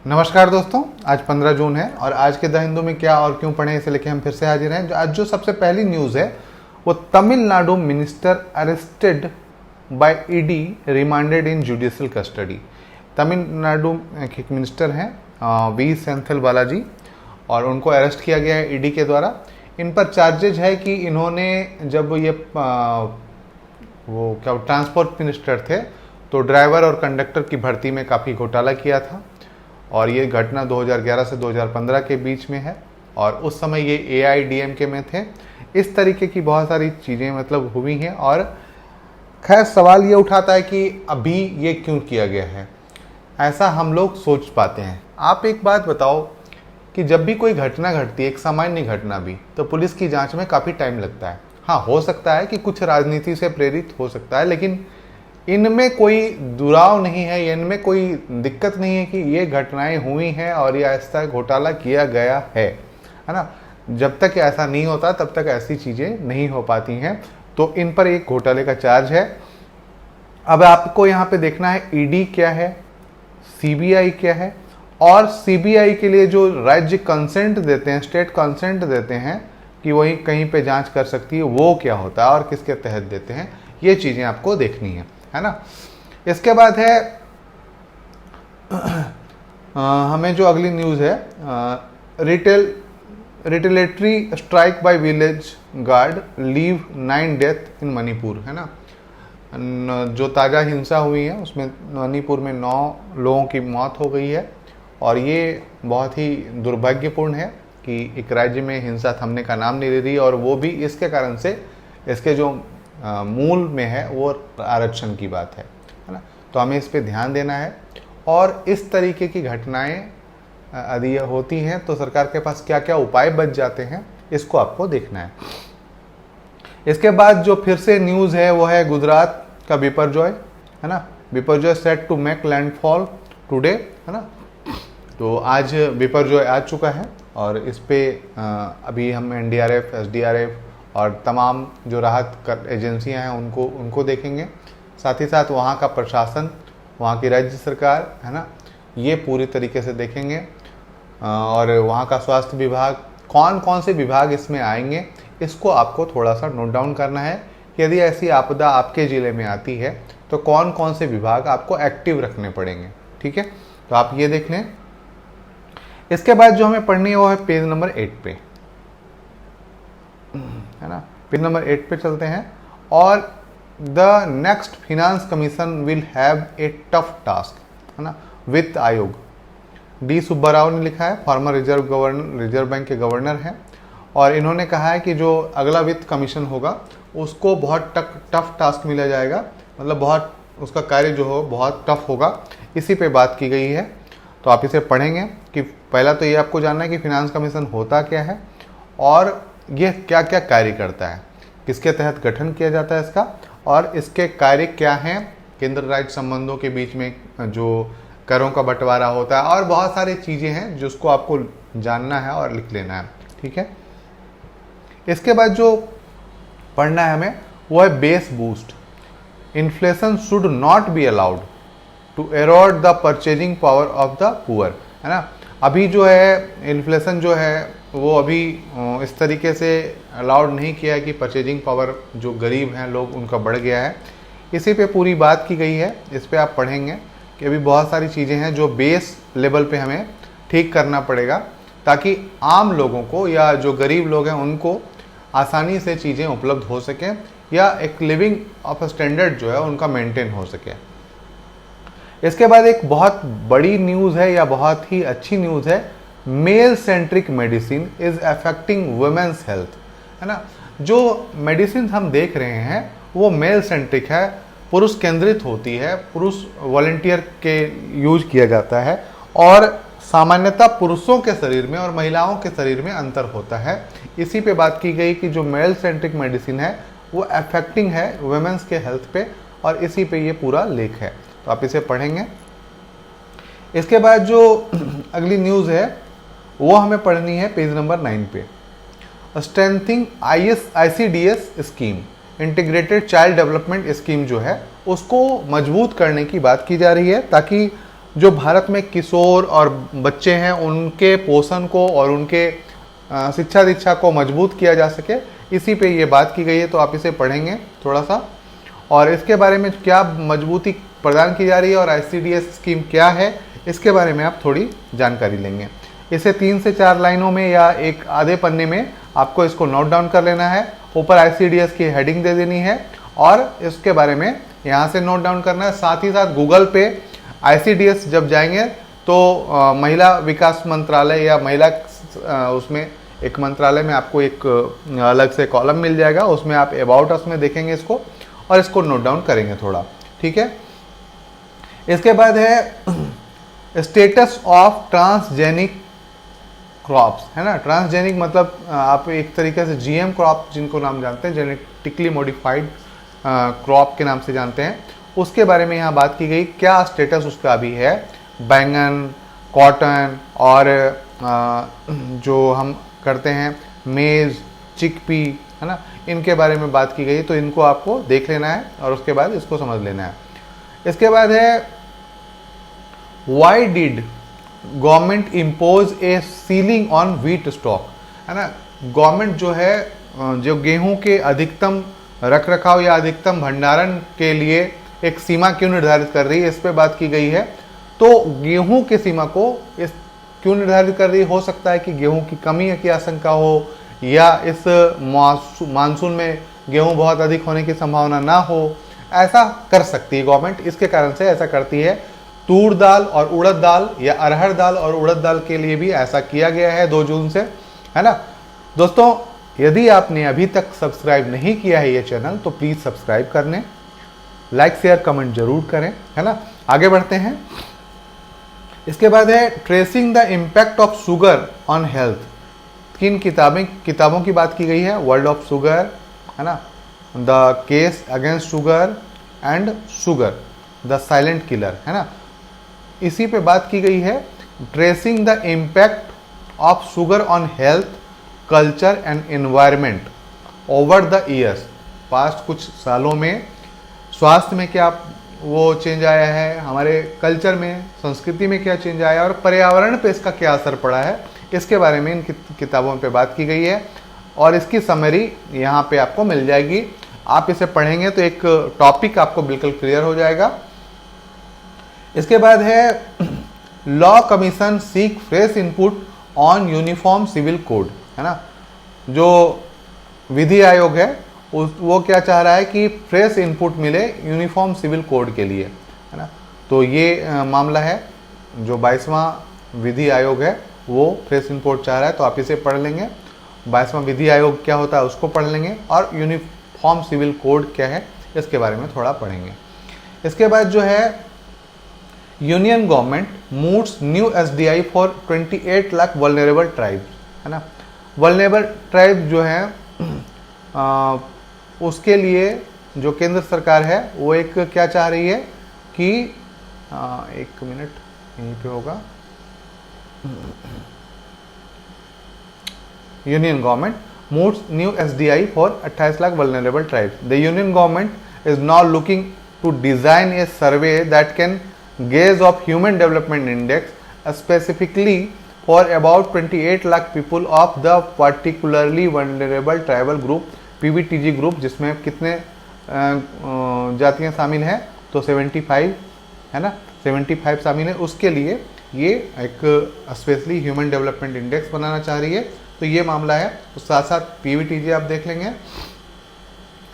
नमस्कार दोस्तों, आज 15 जून है और आज के द हिंदू में क्या और क्यों पढ़ें इसे लेके हम फिर से हाजिर हैं। आज जो सबसे पहली न्यूज़ है वो Tamil Nadu minister arrested bye ED remanded इन जुडिशियल कस्टडी। तमिलनाडु के एक मिनिस्टर हैं वी सेंथिल बालाजी और उनको अरेस्ट किया गया है ईडी के द्वारा। इन पर चार्जेज है कि इन्होंने जब ये वो क्या ट्रांसपोर्ट मिनिस्टर थे तो ड्राइवर और कंडक्टर की भर्ती में काफ़ी घोटाला किया था और ये घटना 2011 से 2015 के बीच में है और उस समय ये AIADMK में थे। इस तरीके की बहुत सारी चीज़ें मतलब हुई हैं और खैर सवाल ये उठाता है कि अभी ये क्यों किया गया है, ऐसा हम लोग सोच पाते हैं। आप एक बात बताओ कि जब भी कोई घटना घटती है, एक सामान्य घटना भी, तो पुलिस की जांच में काफ़ी टाइम लगता है। हाँ, हो सकता है कि कुछ राजनीति से प्रेरित हो सकता है, लेकिन इनमें कोई दुराव नहीं है, इनमें कोई दिक्कत नहीं है कि ये घटनाएं हुई हैं और ये ऐसा घोटाला किया गया है ना। जब तक ऐसा नहीं होता तब तक ऐसी चीज़ें नहीं हो पाती हैं। तो इन पर एक घोटाले का चार्ज है। अब आपको यहाँ पे देखना है ईडी क्या है, CBI क्या है और CBI के लिए जो राज्य कंसेंट देते हैं, स्टेट कंसेंट देते हैं कि वही कहीं पे जांच कर सकती है, वो क्या होता है और किसके तहत देते हैं, ये चीज़ें आपको देखनी है ना। इसके बाद है हमें जो अगली न्यूज़ है retaliatory strike by village guard leave 9 death in Manipur, है ना। जो ताज़ा हिंसा हुई है उसमें मणिपुर में 9 लोगों की मौत हो गई है और ये बहुत ही दुर्भाग्यपूर्ण है कि एक राज्य में हिंसा थमने का नाम नहीं ले रही और वो भी इसके कारण से, इसके जो मूल में है वो आरक्षण की बात है ना। तो हमें इस पे ध्यान देना है और इस तरीके की घटनाएं यदि होती हैं तो सरकार के पास क्या क्या उपाय बच जाते हैं, इसको आपको देखना है। इसके बाद जो फिर से न्यूज़ है वो है गुजरात का बिपरजॉय, है ना। Biparjoy set to make landfall today, है ना। तो आज बिपरजॉय आ चुका है और इस पे अभी हम NDRF, SDRF और तमाम जो राहत एजेंसियां हैं उनको देखेंगे। साथ ही साथ वहाँ का प्रशासन, वहाँ की राज्य सरकार, है ना, ये पूरी तरीके से देखेंगे और वहाँ का स्वास्थ्य विभाग, कौन कौन से विभाग इसमें आएंगे, इसको आपको थोड़ा सा नोट डाउन करना है कि यदि ऐसी आपदा आपके ज़िले में आती है तो कौन कौन से विभाग आपको एक्टिव रखने पड़ेंगे, ठीक है। तो आप ये देख लें। इसके बाद जो हमें पढ़नी है वो है पेज नंबर 8 पे, है ना। पेज नंबर 8 पे चलते हैं और the next finance commission will have a tough task, है ना। वित्त आयोग, D सुब्बाराव ने लिखा है, फॉर्मर रिजर्व बैंक के गवर्नर हैं और इन्होंने कहा है कि जो अगला वित्त कमीशन होगा उसको बहुत टफ टास्क मिला जाएगा, मतलब बहुत उसका कार्य जो हो बहुत टफ होगा। इसी पे बात की गई है। तो आप इसे पढ़ेंगे कि पहला तो ये आपको जानना है कि फिनांस कमीशन होता क्या है और ये क्या क्या कार्य करता है, किसके तहत गठन किया जाता है इसका और इसके कार्य क्या हैं, केंद्र राज्य संबंधों के बीच में जो करों का बंटवारा होता है और बहुत सारी चीज़ें हैं जिसको आपको जानना है और लिख लेना है, ठीक है। इसके बाद जो पढ़ना है हमें वो है base boost. Inflation should not be allowed to erode the purchasing power of the poor, है ना। अभी जो है इन्फ्लेशन जो है वो अभी इस तरीके से अलाउड नहीं किया है कि परचेजिंग पावर जो गरीब हैं लोग उनका बढ़ गया है। इसी पे पूरी बात की गई है, इस पे आप पढ़ेंगे कि अभी बहुत सारी चीज़ें हैं जो बेस लेवल पे हमें ठीक करना पड़ेगा ताकि आम लोगों को या जो गरीब लोग हैं उनको आसानी से चीज़ें उपलब्ध हो सकें या एक लिविंग ऑफ स्टैंडर्ड जो है उनका मेंटेन हो सके। इसके बाद एक बहुत बड़ी न्यूज़ है या बहुत ही अच्छी न्यूज़ है, male centric medicine is affecting women's health, है ना। जो मेडिसिन हम देख रहे हैं वो मेल सेंट्रिक है, पुरुष केंद्रित होती है, पुरुष वॉलंटियर के यूज किया जाता है और सामान्यतः पुरुषों के शरीर में और महिलाओं के शरीर में अंतर होता है। इसी पे बात की गई कि जो मेल सेंट्रिक मेडिसिन है वो अफेक्टिंग है वुमेन्स के हेल्थ पे और इसी पे ये पूरा लेख है। तो आप इसे पढ़ेंगे। इसके बाद जो अगली न्यूज़ है वो हमें पढ़नी है पेज नंबर 9 पे। Strengthening ICDS scheme, integrated child development scheme जो है उसको मजबूत करने की बात की जा रही है ताकि जो भारत में किशोर और बच्चे हैं उनके पोषण को और उनके शिक्षा दीक्षा को मजबूत किया जा सके, इसी पे ये बात की गई है। तो आप इसे पढ़ेंगे थोड़ा सा, और इसके बारे में क्या मजबूती प्रदान की जा रही है और ICDS स्कीम क्या है, इसके बारे में आप थोड़ी जानकारी लेंगे। इसे 3 से 4 लाइनों में या एक आधे पन्ने में आपको इसको नोट डाउन कर लेना है। ऊपर ICDS की हेडिंग दे देनी है और इसके बारे में यहाँ से नोट डाउन करना है। साथ ही साथ गूगल पे ICDS जब जाएंगे तो महिला विकास मंत्रालय या महिला उसमें एक मंत्रालय में आपको एक अलग से कॉलम मिल जाएगा, उसमें आप अबाउट अस में देखेंगे इसको और इसको नोट डाउन करेंगे थोड़ा, ठीक है। इसके बाद है स्टेटस ऑफ ट्रांसजेनिक क्रॉप्स, है ना। ट्रांसजेनिक मतलब आप एक तरीके से GM क्रॉप जिनको नाम जानते हैं, जेनेटिकली मॉडिफाइड क्रॉप के नाम से जानते हैं, उसके बारे में यहाँ बात की गई। क्या स्टेटस उसका अभी है। बैंगन, कॉटन और जो हम करते हैं मेज, चिकपी, है ना, इनके बारे में बात की गई। तो इनको आपको देख लेना है और उसके बाद इसको समझ लेना है। इसके बाद है why did government impose A ceiling on wheat stock, है ना। गवर्नमेंट जो है जो गेहूं के अधिकतम रख रखाव या अधिकतम भंडारण के लिए एक सीमा क्यों निर्धारित कर रही है, इस पे बात की गई है। तो गेहूं की सीमा को इस क्यों निर्धारित कर रही है, हो सकता है कि गेहूं की कमी की आशंका हो या इस मानसून में गेहूं बहुत अधिक होने की संभावना ना हो, ऐसा कर सकती है गवर्नमेंट। इसके कारण से ऐसा करती है। तूर दाल और उड़द दाल या अरहर दाल और उड़द दाल के लिए भी ऐसा किया गया है 2 जून से, है ना। दोस्तों, यदि आपने अभी तक सब्सक्राइब नहीं किया है ये चैनल तो प्लीज सब्सक्राइब कर लें, लाइक शेयर कमेंट जरूर करें, है ना। आगे बढ़ते हैं। इसके बाद है tracing the impact of sugar on health. 3 किताबों की बात की गई है। वर्ल्ड ऑफ शुगर, है ना, the case against sugar and sugar the silent killer, है ना। इसी पे बात की गई है। Tracing the impact of sugar on health, culture and environment over the years. Past कुछ सालों में स्वास्थ्य में क्या वो चेंज आया है, हमारे कल्चर में, संस्कृति में क्या चेंज आया है और पर्यावरण पे इसका क्या असर पड़ा है, इसके बारे में इन किताबों पे बात की गई है। और इसकी समरी यहाँ पे आपको मिल जाएगी। आप इसे पढ़ेंगे तो एक टॉपिक आपको बिल्कुल क्लियर हो जाएगा। इसके बाद है law commission seek fresh input on uniform civil code, है ना। जो विधि आयोग है वो क्या चाह रहा है कि फ्रेश इनपुट मिले यूनिफॉर्म सिविल कोड के लिए, है ना। तो ये मामला है। जो 22वां विधि आयोग है वो फ्रेश इनपुट चाह रहा है, तो आप इसे पढ़ लेंगे। 22वां विधि आयोग क्या होता है उसको पढ़ लेंगे और यूनिफॉर्म सिविल कोड क्या है इसके बारे में थोड़ा पढ़ेंगे। इसके बाद जो है union government moves new SDI for 28 lakh vulnerable tribes, है ना। वल्नरेबल ट्राइब जो है उसके लिए जो केंद्र सरकार है वो एक क्या चाह रही है कि 1 मिनट यहीं पे होगा। Union government moves new SDI for 28 lakh vulnerable tribes. The union government is now looking to design a survey that can gauge of human development index specifically for about 28 lakh people of the particularly vulnerable tribal group PVTG group, जिसमें कितने जातियां शामिल हैं, तो 75, है ना, 75 शामिल है। उसके लिए ये एक स्पेशली ह्यूमन डेवलपमेंट इंडेक्स बनाना चाह रही है। तो ये मामला है। तो साथ साथ PVTG आप देख लेंगे, है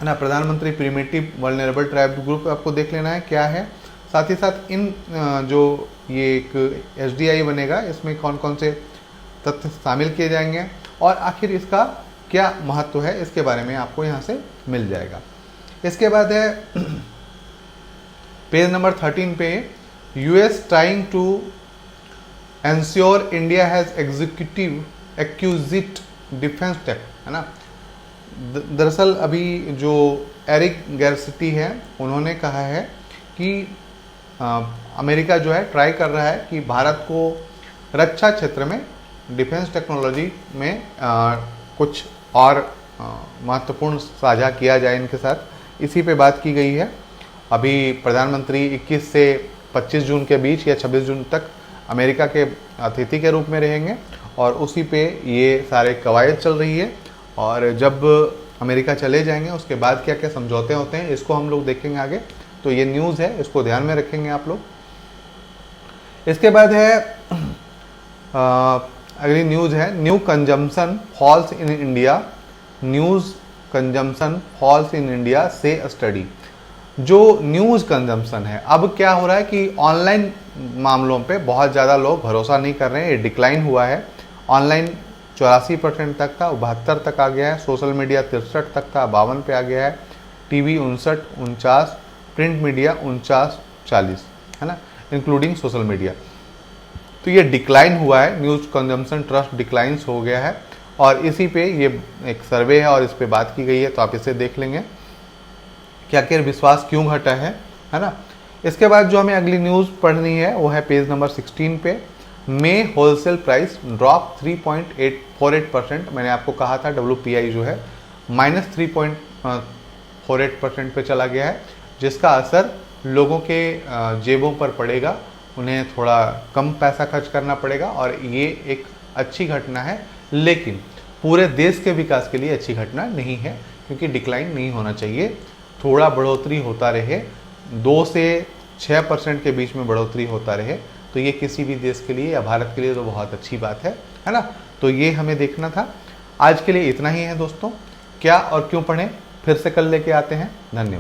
ना। प्रधानमंत्री प्रिमिटिव वल्नरेबल ट्राइब ग्रुप आपको देख लेना है क्या है। साथ ही साथ इन जो ये एक SDI बनेगा इसमें कौन कौन से तथ्य शामिल किए जाएंगे और आखिर इसका क्या महत्व है इसके बारे में आपको यहाँ से मिल जाएगा। इसके बाद है पेज नंबर 13 पे US trying to ensure India has executive acquisite defence tech, है ना। दरअसल अभी जो एरिक गैरसिटी है उन्होंने कहा है कि अमेरिका जो है ट्राई कर रहा है कि भारत को रक्षा क्षेत्र में डिफेंस टेक्नोलॉजी में कुछ और महत्वपूर्ण साझा किया जाए इनके साथ। इसी पे बात की गई है। अभी प्रधानमंत्री 21 से 25 जून के बीच या 26 जून तक अमेरिका के अतिथि के रूप में रहेंगे और उसी पे ये सारे कवायद चल रही है। और जब अमेरिका चले जाएंगे उसके बाद क्या क्या समझौते होते हैं इसको हम लोग देखेंगे आगे। तो ये न्यूज़ है, इसको ध्यान में रखेंगे आप लोग। इसके बाद है अगली न्यूज़ है new consumption falls in India, news consumption falls in India से स्टडी। जो न्यूज़ कंजम्पशन है, अब क्या हो रहा है कि ऑनलाइन मामलों पे बहुत ज़्यादा लोग भरोसा नहीं कर रहे हैं, ये डिक्लाइन हुआ है। ऑनलाइन 84% तक था, 72 तक आ गया है, सोशल मीडिया 63 तक था, 52 पे आ गया है, टीवी 59, 49, प्रिंट मीडिया 49, 40, है ना, इंक्लूडिंग सोशल मीडिया। तो ये डिक्लाइन हुआ है, न्यूज़ कंजम्पशन ट्रस्ट डिक्लाइंस हो गया है। और इसी पे ये एक सर्वे है और इस पे बात की गई है, तो आप इसे देख लेंगे क्या क्या विश्वास क्यों घटा है ना। इसके बाद जो हमें अगली न्यूज़ पढ़नी है वो है पेज नंबर 16 पे, मे होलसेल प्राइस ड्रॉप 3.48%। मैंने आपको कहा था WPI जो है -3.48% पे चला गया है, जिसका असर लोगों के जेबों पर पड़ेगा, उन्हें थोड़ा कम पैसा खर्च करना पड़ेगा। और ये एक अच्छी घटना है, लेकिन पूरे देश के विकास के लिए अच्छी घटना नहीं है, क्योंकि डिक्लाइन नहीं होना चाहिए, थोड़ा बढ़ोतरी होता रहे, 2 से 6% के बीच में बढ़ोतरी होता रहे, तो ये किसी भी देश के लिए या भारत के लिए तो बहुत अच्छी बात है ना। तो ये हमें देखना था। आज के लिए इतना ही है दोस्तों। क्या और क्यों पढ़ें फिर से कल लेके आते हैं। धन्यवाद।